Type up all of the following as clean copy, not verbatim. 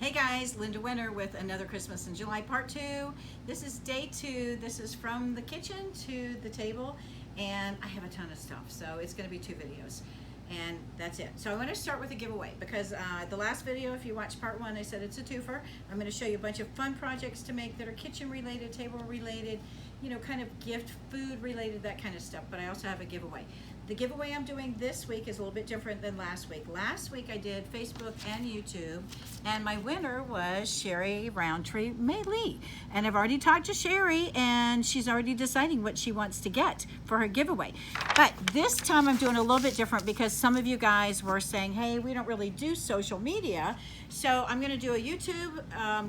Hey guys, Linda Winter with another Christmas in July part 2. This is day 2. This is from the kitchen to the table, and I have a ton of stuff, so it's going to be 2 videos. And that's it. So I want to start with a giveaway because the last video, if you watched part 1, I said it's a twofer. I'm going to show you a bunch of fun projects to make that are kitchen related, table related, you know, kind of gift, food related, that kind of stuff. But I also have a giveaway. The giveaway I'm doing this week is a little bit different than last week. Last week I did Facebook and YouTube, and my winner was Sherry Roundtree May-Lee. And I've already talked to Sherry, and she's already deciding what she wants to get for her giveaway. But this time I'm doing a little bit different because some of you guys were saying, hey, we don't really do social media. So I'm gonna do a YouTube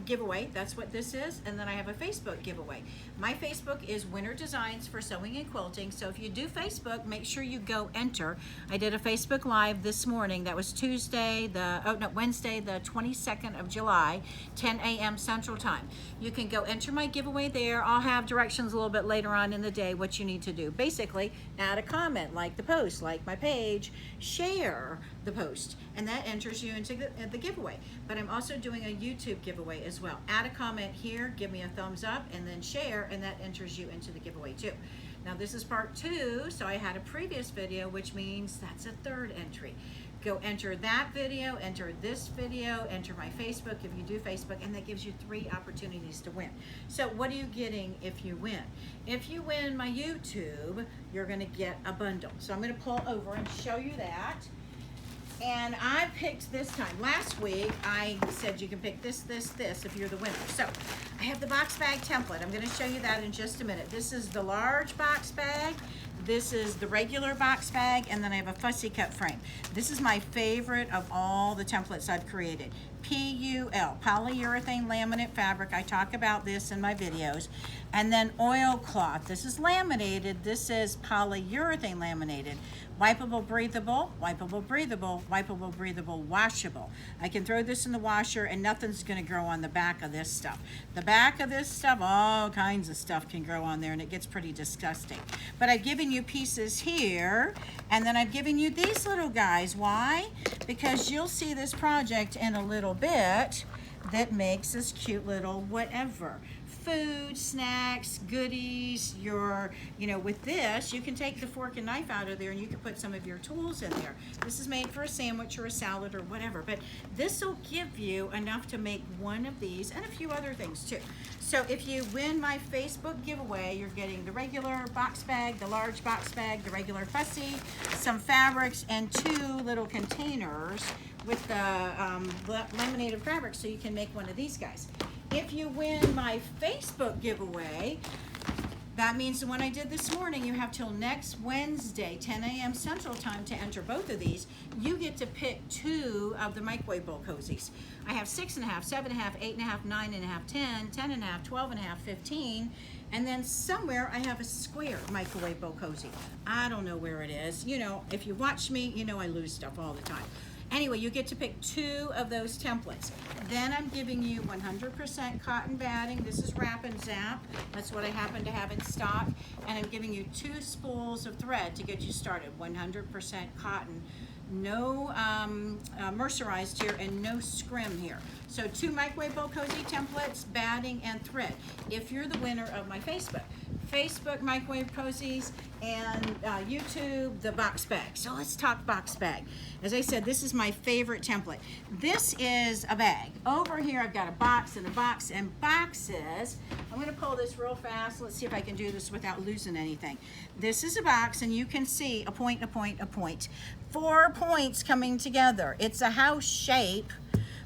giveaway, that's what this is, and then I have a Facebook giveaway. My Facebook is Winter Designs for Sewing and Quilting, so if you do Facebook, make sure you go enter. I did a Facebook Live this morning. That was Wednesday, the 22nd of July, 10 a.m. Central Time. You can go enter my giveaway there. I'll have directions a little bit later on in the day what you need to do. Basically, add a comment, like the post, like my page, share the post, and that enters you into the giveaway. But I'm also doing a YouTube giveaway as well. Add a comment here, give me a thumbs up, and then share, and that enters you into the giveaway too. Now this is part 2, so I had a previous video, which means that's a 3rd entry. Go enter that video, enter this video, enter my Facebook if you do Facebook, and that gives you 3 opportunities to win. So what are you getting if you win? If you win my YouTube, you're gonna get a bundle. So I'm gonna pull over and show you that. And I picked this time. Last week, I said you can pick this if you're the winner. So I have the box bag template. I'm gonna show you that in just a minute. This is the large box bag. This is the regular box bag, and then I have a Fussy Cut Frame. This is my favorite of all the templates I've created. PUL, polyurethane laminate fabric. I talk about this in my videos. And then oilcloth. This is laminated. This is polyurethane laminated. Wipeable, breathable, wipeable, breathable, wipeable, breathable, washable. I can throw this in the washer and nothing's gonna grow on the back of this stuff. The back of this stuff, all kinds of stuff can grow on there, and it gets pretty disgusting. But I've given you pieces here, and then I've given you these little guys. Why? Because you'll see this project in a little bit that makes this cute little whatever. Food, snacks, goodies, with this, you can take the fork and knife out of there and you can put some of your tools in there. This is made for a sandwich or a salad or whatever, but this will give you enough to make one of these and a few other things too. So if you win my Facebook giveaway, you're getting the regular box bag, the large box bag, the regular fussy, some fabrics, and 2 little containers with the laminated fabric so you can make one of these guys. If you win my Facebook giveaway, that means the one I did this morning, you have till next Wednesday, 10 a.m. Central Time to enter both of these. You get to pick 2 of the microwave bowl cozies. I have 6.5, 7.5, 8.5, 9.5, 10, 10.5, 12.5, 15, and then somewhere I have a square microwave bowl cozy. I don't know where it is. You know, if you watch me, you know I lose stuff all the time. Anyway, you get to pick 2 of those templates. Then I'm giving you 100% cotton batting. This is Wrap and Zap. That's what I happen to have in stock. And I'm giving you 2 spools of thread to get you started. 100% cotton. No mercerized here and no scrim here. So 2 microwave bowl cozy templates, batting, and thread. If you're the winner of my Facebook microwave cozies, and YouTube, the box bag. So let's talk box bag. As I said, this is my favorite template. This is a bag. Over here I've got a box and a box and boxes. I'm gonna pull this real fast. Let's see if I can do this without losing anything. This is a box, and you can see a point, a point, a point. 4 points coming together. It's a house shape,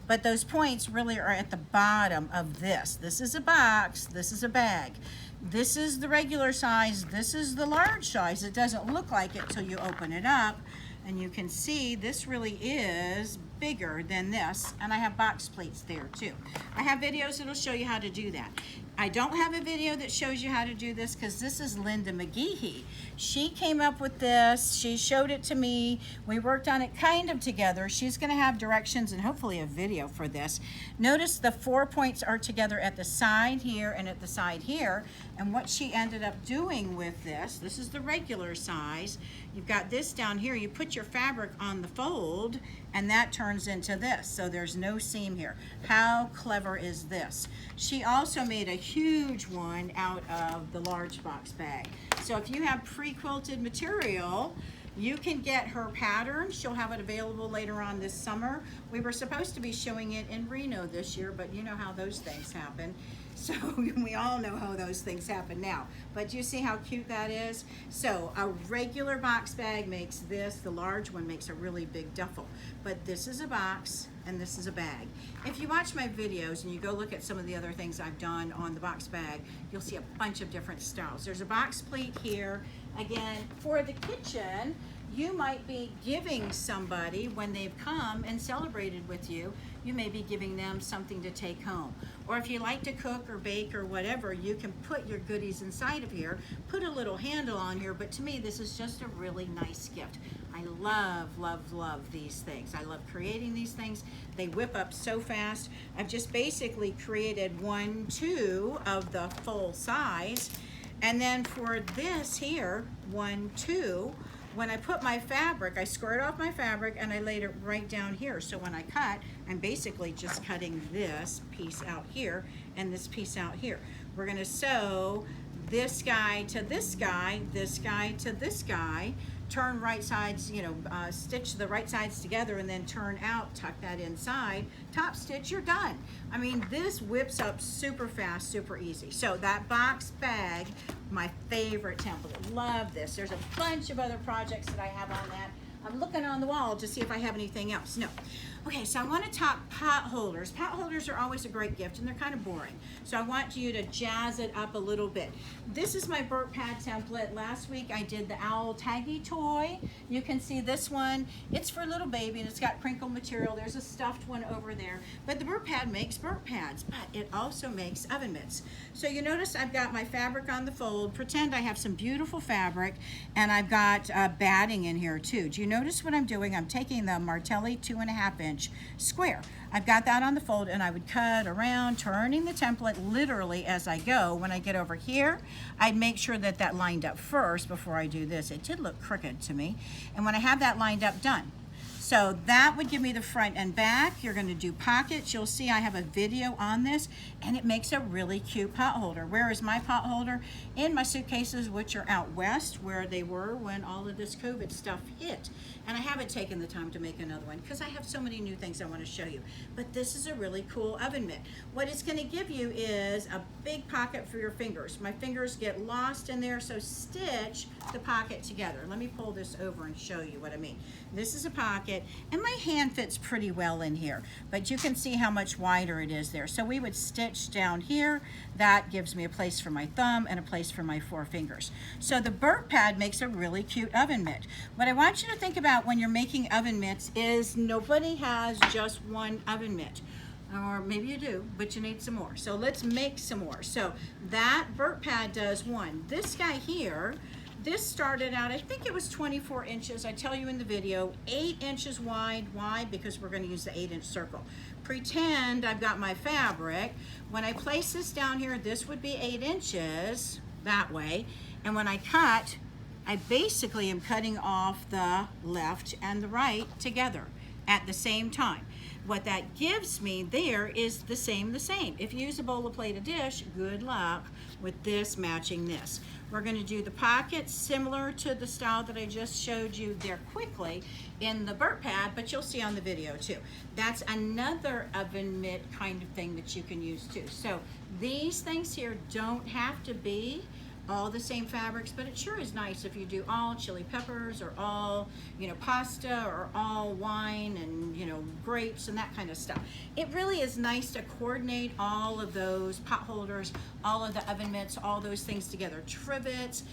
but those points really are at the bottom of this. This is a box, this is a bag. This is the regular size, this is the large size. It doesn't look like it till you open it up, and you can see this really is bigger than this, and I have box plates there too. I have videos that'll show you how to do that. I don't have a video that shows you how to do this because this is Linda McGeehee. She came up with this, she showed it to me, we worked on it kind of together. She's gonna have directions and hopefully a video for this. Notice the 4 points are together at the side here and at the side here, and what she ended up doing with this is the regular size. You've got this down here, you put your fabric on the fold, and that turns into this, so there's no seam here. How clever is this? She also made a huge one out of the large box bag. So if you have pre-quilted material, you can get her pattern. She'll have it available later on this summer. We were supposed to be showing it in Reno this year, but you know how those things happen. So we all know how those things happen now. But do you see how cute that is? So a regular box bag makes this, the large one makes a really big duffel. But this is a box and this is a bag. If you watch my videos and you go look at some of the other things I've done on the box bag, you'll see a bunch of different styles. There's a box pleat here. Again, for the kitchen, you might be giving somebody, when they've come and celebrated with you, you may be giving them something to take home. Or if you like to cook or bake or whatever, you can put your goodies inside of here, put a little handle on here, but to me this is just a really nice gift. I love, love, love these things. I love creating these things. They whip up so fast. I've just basically created 1, 2 of the full size. And then for this here, 1, 2, when I put my fabric, I squared off my fabric and I laid it right down here. So when I cut, I'm basically just cutting this piece out here and this piece out here. We're gonna sew this guy to this guy, this guy to this guy, turn right sides, stitch the right sides together and then turn out, tuck that inside, top stitch, you're done. I mean, this whips up super fast, super easy. So that box bag, my favorite template. Love this. There's a bunch of other projects that I have on that. I'm looking on the wall to see if I have anything else. No. Okay, so I want to talk pot holders. Pot holders are always a great gift and they're kind of boring. So I want you to jazz it up a little bit. This is my Burp Pad template. Last week I did the owl taggy toy. You can see this one. It's for a little baby and it's got crinkle material. There's a stuffed one over there. But the Burp Pad makes burp pads, but it also makes oven mitts. So you notice I've got my fabric on the fold. Pretend I have some beautiful fabric and I've got batting in here too. Do you notice what I'm doing? I'm taking the Martelli 2.5-inch square. I've got that on the fold and I would cut around, turning the template literally as I go. When I get over here, I'd make sure that that lined up first before I do this. It did look crooked to me. And when I have that lined up, done. So that would give me the front and back. You're going to do pockets. You'll see I have a video on this and it makes a really cute pot holder. Where is my pot holder? In my suitcases, which are out west where they were when all of this COVID stuff hit. And I haven't taken the time to make another one because I have so many new things I want to show you. But this is a really cool oven mitt. What it's going to give you is a big pocket for your fingers. My fingers get lost in there, so stitch the pocket together. Let me pull this over and show you what I mean. This is a pocket, and my hand fits pretty well in here, but you can see how much wider it is there. So we would stitch down here. That gives me a place for my thumb and a place for my 4 fingers. So the Burp Pad makes a really cute oven mitt. What I want you to think about when you're making oven mitts is nobody has just one oven mitt. Or maybe you do, but you need some more. So let's make some more. So that Burp Pad does one. This guy here, this started out, I think it was 24 inches. I tell you in the video, 8 inches wide. Why? Because we're going to use the 8-inch circle. Pretend I've got my fabric. When I place this down here, this would be 8 inches that way. And when I cut, I basically am cutting off the left and the right together at the same time. What that gives me there is the same. If you use a bowl, a plate, a dish, good luck with this matching this. We're going to do the pockets similar to the style that I just showed you there quickly in the Burp Pad, but you'll see on the video too. That's another oven mitt kind of thing that you can use too. So these things here don't have to be all the same fabrics, but it sure is nice if you do all chili peppers or all, pasta or all wine and, grapes and that kind of stuff. It really is nice to coordinate all of those pot holders, all of the oven mitts, all those things together. Trivets,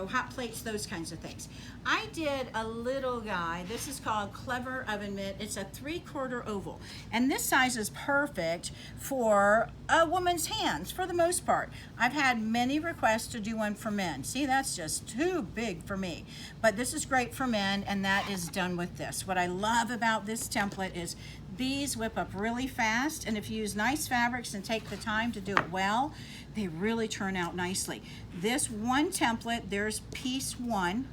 hot plates, those kinds of things. I did a little guy. This is called Clever Oven Mitt. It's a 3/4 oval. And this size is perfect for a woman's hands for the most part. I've had many requests to do one for men. See, that's just too big for me. But this is great for men, and that is done with this. What I love about this template is these whip up really fast, and if you use nice fabrics and take the time to do it well, they really turn out nicely. This one template, there's piece 1.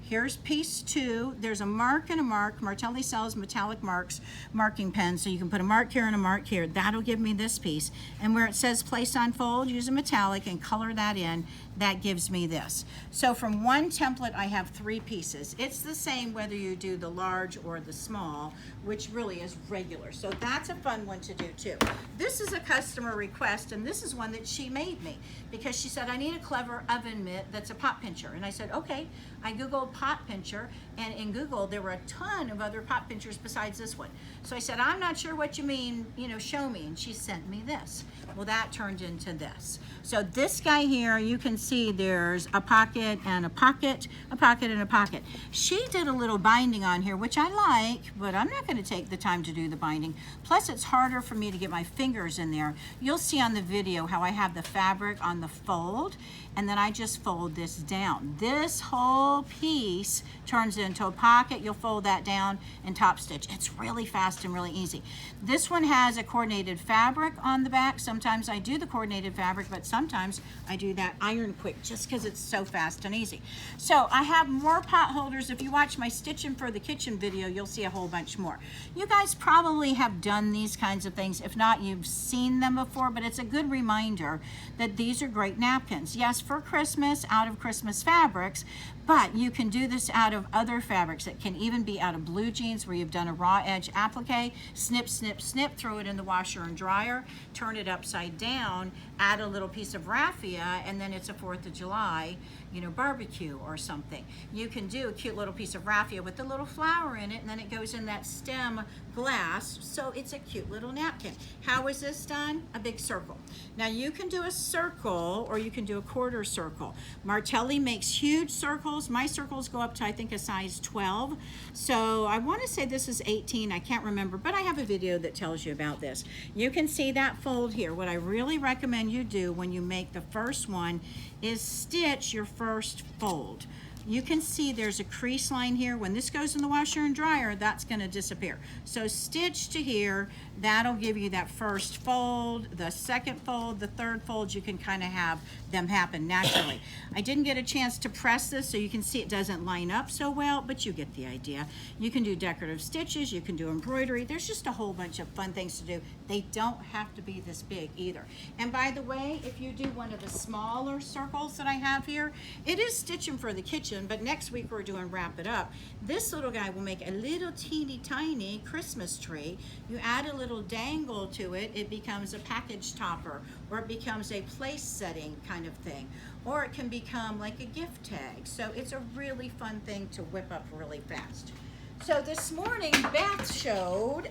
Here's piece 2. There's a mark and a mark. Martelli sells metallic marks, marking pens, so you can put a mark here and a mark here. That'll give me this piece. And where it says place on fold, use a metallic and color that in. That gives me this. So from one template, I have 3 pieces. It's the same whether you do the large or the small, which really is regular. So that's a fun one to do too. This is a customer request, and this is one that she made me because she said, I need a clever oven mitt that's a pot pincher. And I said, okay. I Googled pot pincher, and in Google there were a ton of other pot pinchers besides this one. So I said, I'm not sure what you mean, you know, show me. And she sent me this. Well, that turned into this. So this guy here, you can see there's a pocket and a pocket, a pocket and a pocket. She did a little binding on here, which I like, but I'm not going to take the time to do the binding. Plus, it's harder for me to get my fingers in there. You'll see on the video how I have the fabric on the fold, and then I just fold this down. This whole piece turns into a pocket. You'll fold that down and top stitch. It's really fast and really easy. This one has a coordinated fabric on the back. Sometimes I do the coordinated fabric, but sometimes I do that iron quick just because it's so fast and easy. So I have more pot holders. If you watch my Stitching for the Kitchen video, you'll see a whole bunch more. You guys probably have done these kinds of things. If not, you've seen them before, but it's a good reminder that these are great napkins. Yes, for Christmas, out of Christmas fabrics, but you can do this out of other fabrics. It can even be out of blue jeans where you've done a raw edge applique, snip, snip, snip, throw it in the washer and dryer, turn it upside down, add a little piece of raffia, and then it's a 4th of July, you know, barbecue or something. You can do a cute little piece of raffia with a little flower in it, and then it goes in that stem glass, so it's a cute little napkin. How is this done? A big circle. Now you can do a circle or you can do a quarter circle. Martelli makes huge circles. My circles go up to, I think, a size 12. So I want to say this is 18. I can't remember, but I have a video that tells you about this. You can see that fold here. What I really recommend you do when you make the first one is stitch your first fold. You can see there's a crease line here. When this goes in the washer and dryer, that's going to disappear. So stitch to here. That'll give you that first fold, the second fold, the third fold. You can kind of have them happen naturally. I didn't get a chance to press this, so you can see it doesn't line up so well, but you get the idea. You can do decorative stitches. You can do embroidery. There's just a whole bunch of fun things to do. They don't have to be this big either. And by the way, if you do one of the smaller circles that I have here, it is Stitching for the Kitchen, but next week we're doing Wrap It Up. This little guy will make a little teeny tiny Christmas tree. You add a little dangle to it, it becomes a package topper, or it becomes a place setting kind of thing, or it can become like a gift tag. So it's a really fun thing to whip up really fast. So this morning Beth showed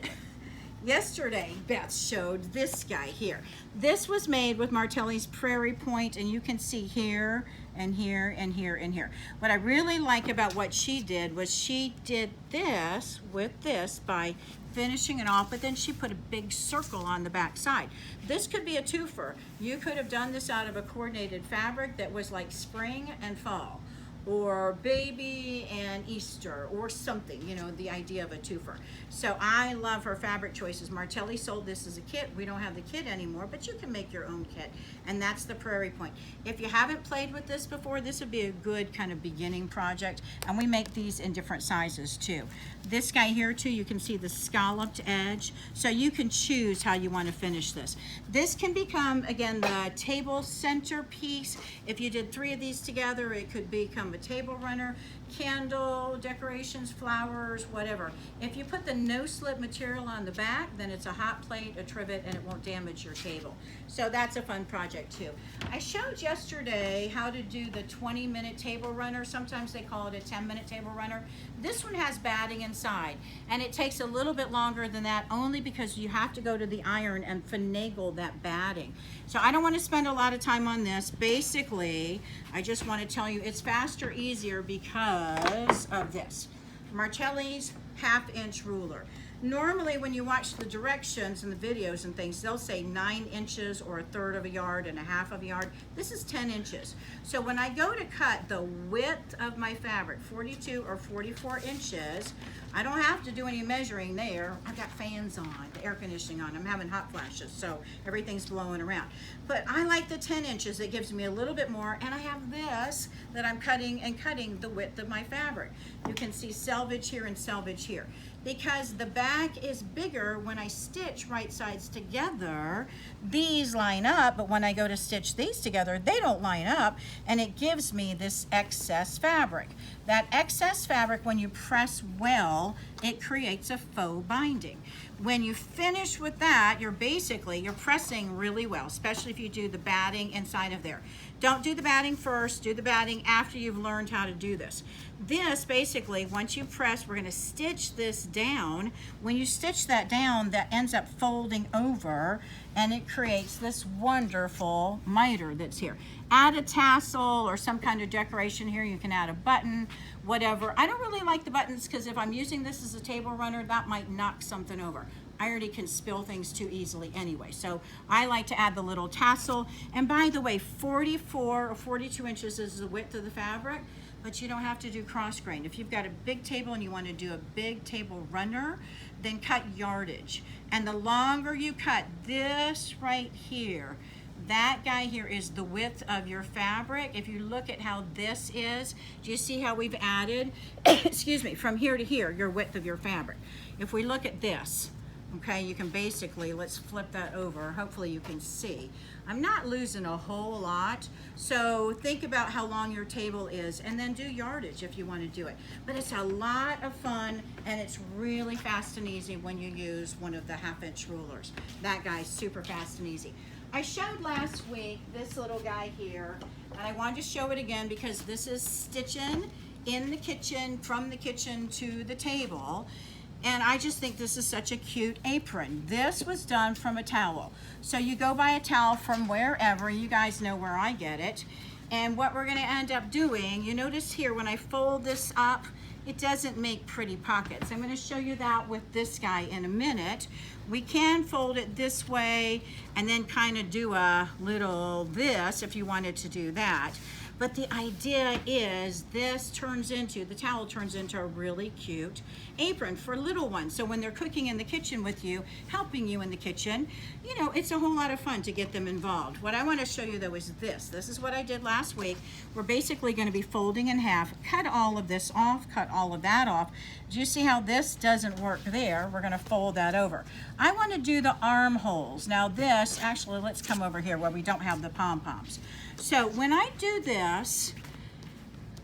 yesterday Beth showed this guy here. This was made with Martelli's Prairie Point, and you can see here and here and here and here. What I really like about what she did was she did this with this by finishing it off, but then she put a big circle on the back side. This could be a twofer. You could have done this out of a coordinated fabric that was like spring and fall, or baby and Easter, or something, you know, the idea of a twofer. So I love her fabric choices. Martelli sold this as a kit. We don't have the kit anymore, but you can make your own kit, and that's the Prairie Point. If you haven't played with this before, this would be a good kind of beginning project, and we make these in different sizes too. This guy here too, you can see the scalloped edge, so you can choose how you want to finish this. This can become, again, the table centerpiece. If you did 3 of these together, it could become a table runner, candle, decorations, flowers, whatever. If you put the no-slip material on the back, then it's a hot plate, a trivet, and it won't damage your table. So that's a fun project too. I showed yesterday how to do the 20-minute table runner. Sometimes they call it a 10-minute table runner. This one has batting inside, and it takes a little bit longer than that only because you have to go to the iron and finagle that batting. So I don't want to spend a lot of time on this. Basically, I just want to tell you it's faster, easier because of this. Martelli's 1/2-inch ruler. Normally when you watch the directions and the videos and things, they'll say 9 inches or 1/3 of a yard and 1/2 of a yard. This is 10 inches. So when I go to cut the width of my fabric, 42 or 44 inches, I don't have to do any measuring there. I've got fans on, the air conditioning on. I'm having hot flashes, so everything's blowing around. But I like the 10 inches. It gives me a little bit more, and I have this that I'm cutting the width of my fabric. You can see selvage here and selvage here. Because the back is bigger, when I stitch right sides together, these line up, but when I go to stitch these together, they don't line up, and it gives me this excess fabric. That excess fabric, when you press well, it creates a faux binding. When you finish with that, you're pressing really well, especially if you do the batting inside of there. Don't do the batting first, do the batting after you've learned how to do this. This basically, once you press, we're going to stitch this down. When you stitch that down, that ends up folding over, and it creates this wonderful miter that's here. Add a tassel or some kind of decoration here. You can add a button, whatever. I don't really like the buttons because if I'm using this as a table runner, that might knock something over. I already can spill things too easily anyway. So I like to add the little tassel. And by the way, 44 or 42 inches is the width of the fabric, but you don't have to do cross grain. If you've got a big table and you want to do a big table runner, then cut yardage. And the longer you cut this right here, that guy here is the width of your fabric. If you look at how this is, do you see how we've added, excuse me, from here to here, your width of your fabric. If we look at this, okay, you can basically, let's flip that over. Hopefully you can see. I'm not losing a whole lot. So think about how long your table is and then do yardage if you want to do it. But it's a lot of fun and it's really fast and easy when you use one of the 1/2-inch rulers. That guy's super fast and easy. I showed last week this little guy here, and I wanted to show it again because this is stitching in the kitchen, from the kitchen to the table. And I just think this is such a cute apron. This was done from a towel. So you go buy a towel from wherever, you guys know where I get it. And what we're gonna end up doing, you notice here when I fold this up, it doesn't make pretty pockets. I'm gonna show you that with this guy in a minute. We can fold it this way and then kind of do a little this if you wanted to do that. But the idea is this turns into, the towel turns into a really cute apron for little ones. So when they're cooking in the kitchen with you, helping you in the kitchen, you know, it's a whole lot of fun to get them involved. What I want to show you though is this. This is what I did last week. We're basically going to be folding in half, cut all of this off, cut all of that off. Do you see how this doesn't work there? We're going to fold that over. I want to do the armholes. Now this, actually, let's come over here where we don't have the pom-poms. So when I do this,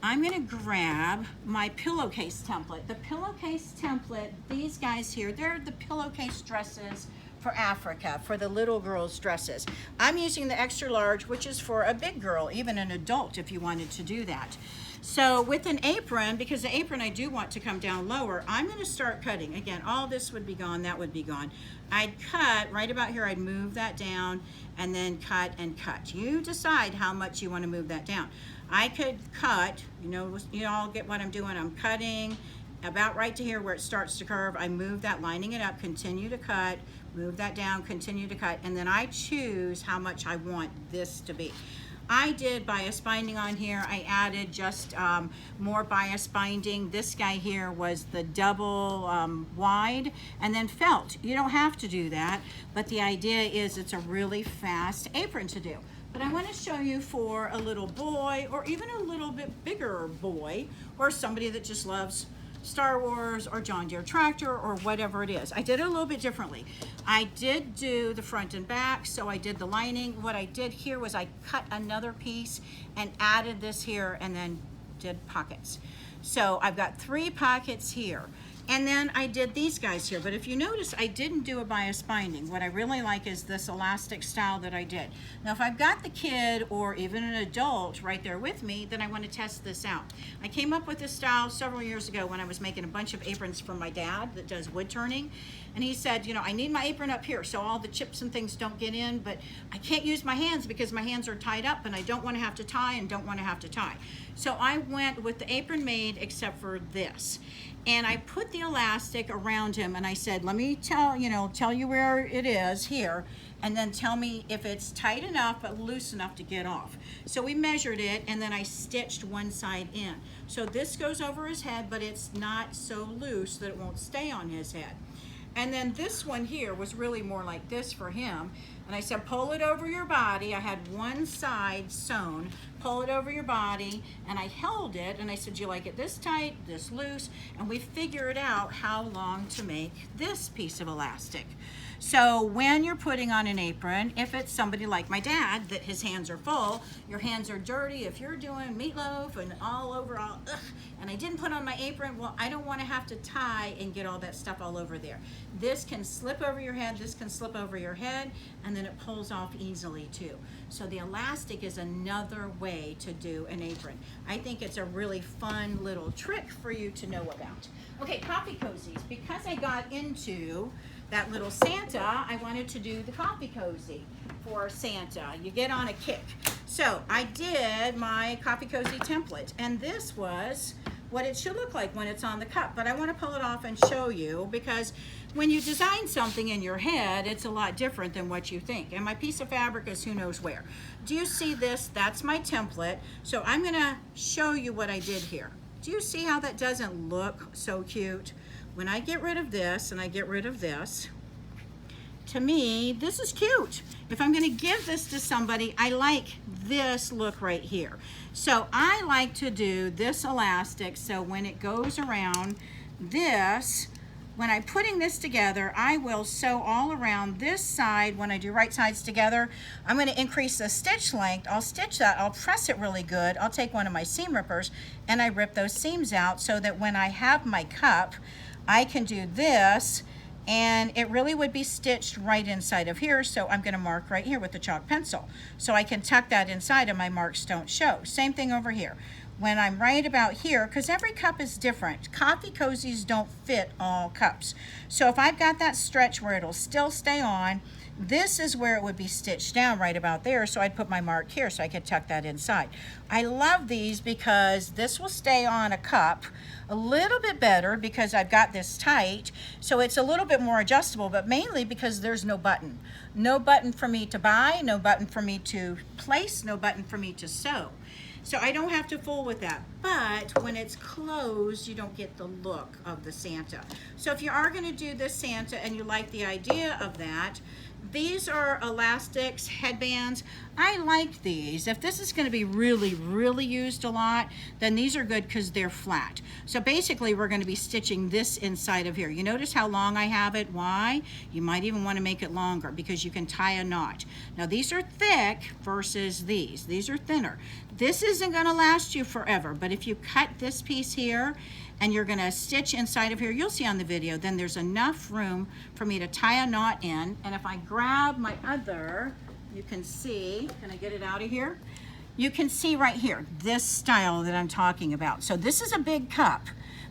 I'm going to grab my pillowcase template. The pillowcase template, these guys here, they're the pillowcase dresses for Africa, for the little girls' dresses. I'm using the extra large, which is for a big girl, even an adult if you wanted to do that. So with an apron, because the apron I do want to come down lower, I'm going to start cutting. Again, all this would be gone, that would be gone. I'd cut right about here, I'd move that down and then cut and cut. You decide how much you want to move that down. I could cut, you all get what I'm doing. I'm cutting about right to here where it starts to curve. I move that, lining it up, continue to cut, move that down, continue to cut, and then I choose how much I want this to be. I did bias binding on here. I added just more bias binding. This guy here was the double wide and then felt. You don't have to do that, but the idea is it's a really fast apron to do. But I want to show you for a little boy or even a little bit bigger boy or somebody that just loves Star Wars or John Deere tractor or whatever it is. I did it a little bit differently. I did do the front and back, so I did the lining. What I did here was I cut another piece and added this here and then did pockets. So I've got 3 pockets here. And then I did these guys here, but if you notice, I didn't do a bias binding. What I really like is this elastic style that I did. Now, if I've got the kid or even an adult right there with me, then I want to test this out. I came up with this style several years ago when I was making a bunch of aprons for my dad that does wood turning. And he said, I need my apron up here so all the chips and things don't get in, but I can't use my hands because my hands are tied up and I don't want to have to tie and don't want to have to tie. So I went with the apron made except for this. and I put the elastic around him, and I said, let me tell you where it is here, and then tell me if it's tight enough but loose enough to get off. So we measured it, and then I stitched one side in. So this goes over his head, but it's not so loose that it won't stay on his head. And then this one here was really more like this for him. And I said, pull it over your body. I had one side sewn. Pull it over your body. And I held it, and I said, you like it this tight, this loose? And we figured out how long to make this piece of elastic. So when you're putting on an apron, if it's somebody like my dad, that his hands are full, your hands are dirty, if you're doing meatloaf and all over, and I didn't put on my apron, well, I don't want to have to tie and get all that stuff all over there. This can slip over your head, this can slip over your head, and then it pulls off easily too. So the elastic is another way to do an apron. I think it's a really fun little trick for you to know about. Okay, coffee cozies. Because I got into that little Santa, I wanted to do the coffee cozy for Santa. You get on a kick. So I did my coffee cozy template, and this was what it should look like when it's on the cup. But I want to pull it off and show you, because when you design something in your head, it's a lot different than what you think. And my piece of fabric is who knows where. Do you see this? That's my template. So I'm going to show you what I did here. Do you see how that doesn't look so cute? When I get rid of this and I get rid of this, to me, this is cute. If I'm going to give this to somebody, I like this look right here. So I like to do this elastic, so when it goes around this, when I'm putting this together, I will sew all around this side. When I do right sides together, I'm going to increase the stitch length. I'll stitch that, I'll press it really good. I'll take one of my seam rippers and I rip those seams out so that when I have my cup, I can do this, and it really would be stitched right inside of here. So I'm going to mark right here with the chalk pencil, so I can tuck that inside and my marks don't show. Same thing over here. When I'm right about here, because every cup is different, coffee cozies don't fit all cups. So if I've got that stretch where it'll still stay on, this is where it would be stitched down right about there, so I'd put my mark here so I could tuck that inside. I love these because this will stay on a cup a little bit better because I've got this tight, so it's a little bit more adjustable, but mainly because there's no button. No button for me to buy, no button for me to place, no button for me to sew. So I don't have to fool with that. But when it's closed, you don't get the look of the Santa. So if you are going to do this Santa and you like the idea of that, these are elastics, headbands. I like these. If this is going to be really, really used a lot, then these are good because they're flat. So basically, we're going to be stitching this inside of here. You notice how long I have it? Why? You might even want to make it longer because you can tie a knot. Now, these are thick versus these. These are thinner. This isn't going to last you forever, but if you cut this piece here and you're going to stitch inside of here, you'll see on the video, then there's enough room for me to tie a knot in. And if I grab my other, you can see, can I get it out of here? You can see right here, this style that I'm talking about. So this is a big cup,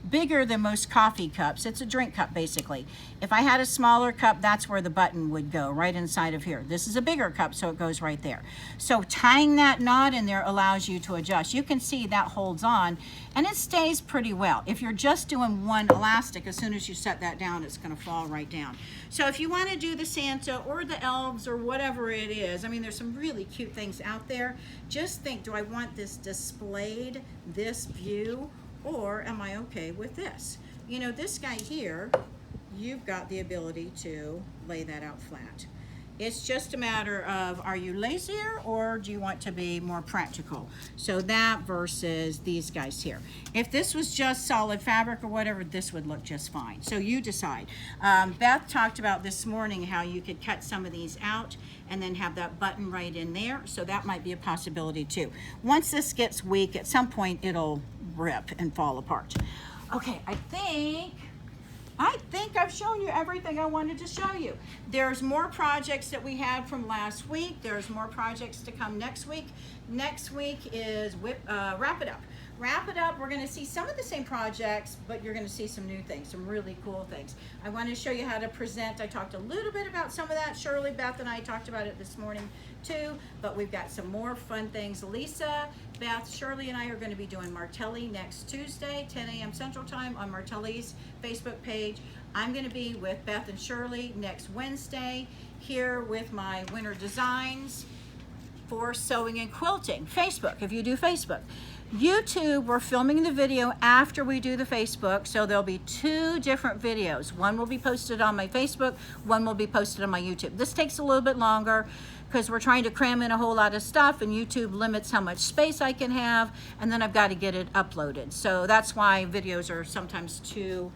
bigger than most coffee cups. It's a drink cup basically. If I had a smaller cup, that's where the button would go, right inside of here. This is a bigger cup, so it goes right there. So tying that knot in there allows you to adjust. You can see that holds on and it stays pretty well. If you're just doing one elastic, as soon as you set that down, it's going to fall right down. So if you want to do the Santa or the elves or whatever it is, I mean, there's some really cute things out there. Just think, do I want this displayed, this view, or am I okay with this? You know, this guy here, you've got the ability to lay that out flat. It's just a matter of, are you lazier or do you want to be more practical? So that versus these guys here. If this was just solid fabric or whatever, this would look just fine. So you decide. Beth talked about this morning how you could cut some of these out and then have that button right in there. So that might be a possibility too. Once this gets weak, at some point it'll rip and fall apart. Okay, I think I've shown you everything I wanted to show you. There's more projects that we had from last week. There's more projects to come next week. Next week is Wrap It Up. wrap it up. We're going to see some of the same projects, but you're going to see some new things, some really cool things. I want to show you how to present. I talked a little bit about some of that. Shirley, Beth, and I talked about it this morning too, but we've got some more fun things. Lisa, Beth, Shirley, and I are going to be doing Martelli next Tuesday, 10 a.m. Central Time on Martelli's Facebook page. I'm going to be with Beth and Shirley next Wednesday here with my winter designs for sewing and quilting. Facebook, if you do Facebook. YouTube, we're filming the video after we do the Facebook, so there'll be 2 different videos. One will be posted on my Facebook, one will be posted on my YouTube. This takes a little bit longer because we're trying to cram in a whole lot of stuff, and YouTube limits how much space I can have, and then I've got to get it uploaded. So that's why videos are sometimes two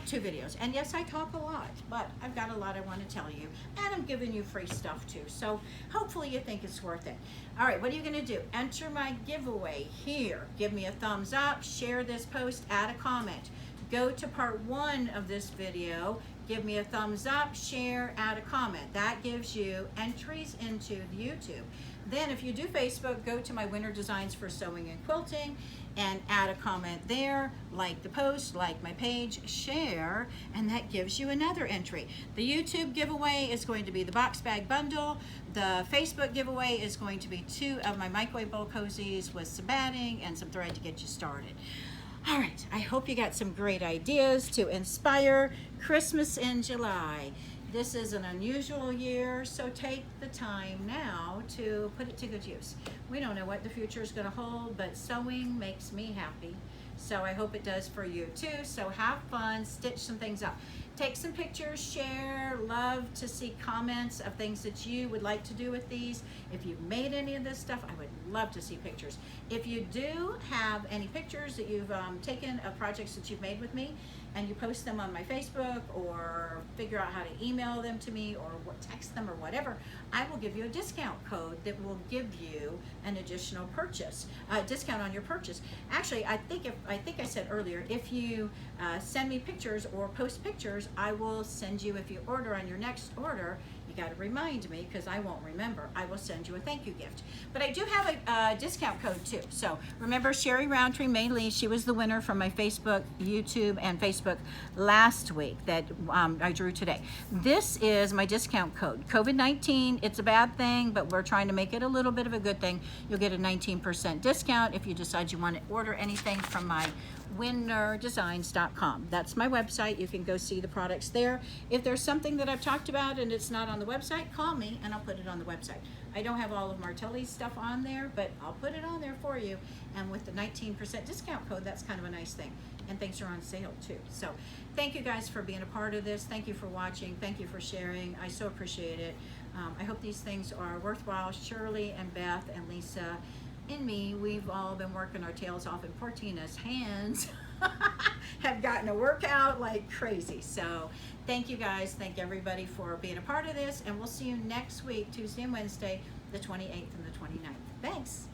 videos. And yes, I talk a lot, but I've got a lot I want to tell you, and I'm giving you free stuff too. So hopefully you think it's worth it. All right, what are you going to do? Enter my giveaway here. Give me a thumbs up, share this post, add a comment. Go to part 1 of this video, give me a thumbs up, share, add a comment. That gives you entries into the YouTube. Then if you do Facebook, go to my winter designs for sewing and quilting and add a comment there, like the post, like my page, share, and that gives you another entry. The YouTube giveaway is going to be the box bag bundle. The Facebook giveaway is going to be 2 of my microwave bowl cozies with some batting and some thread to get you started. All right, I hope you got some great ideas to inspire Christmas in July. This is an unusual year, so take the time now to put it to good use. We don't know what the future is going to hold, but sewing makes me happy. So I hope it does for you too. So have fun, stitch some things up. Take some pictures, share, love to see comments of things that you would like to do with these. If you've made any of this stuff, I would love to see pictures. If you do have any pictures that you've taken of projects that you've made with me, and you post them on my Facebook or figure out how to email them to me or text them or whatever, I will give you a discount code that will give you an additional purchase, discount on your purchase. Actually, I think I said earlier, if you send me pictures or post pictures, I will send you, if you order on your next order, you got to remind me because I won't remember. I will send you a thank you gift. But I do have a discount code too. So remember Sherry Roundtree Maylee, she was the winner from my Facebook, YouTube, and Facebook last week that I drew today. This is my discount code. COVID-19, it's a bad thing, but we're trying to make it a little bit of a good thing. You'll get a 19% discount if you decide you want to order anything from my winnerdesigns.com. That's my website. You can go see the products there. If there's something that I've talked about and it's not on the website, call me and I'll put it on the website. I don't have all of Martelli's stuff on there, but I'll put it on there for you. And with the 19% discount code, that's kind of a nice thing. And things are on sale too. So thank you guys for being a part of this. Thank you for watching. Thank you for sharing. I so appreciate it. I hope these things are worthwhile. Shirley and Beth and Lisa and me, we've all been working our tails off, and poor Tina's hands have gotten a workout like crazy. So thank you guys. Thank everybody for being a part of this, and we'll see you next week, Tuesday and Wednesday, the 28th and the 29th. Thanks.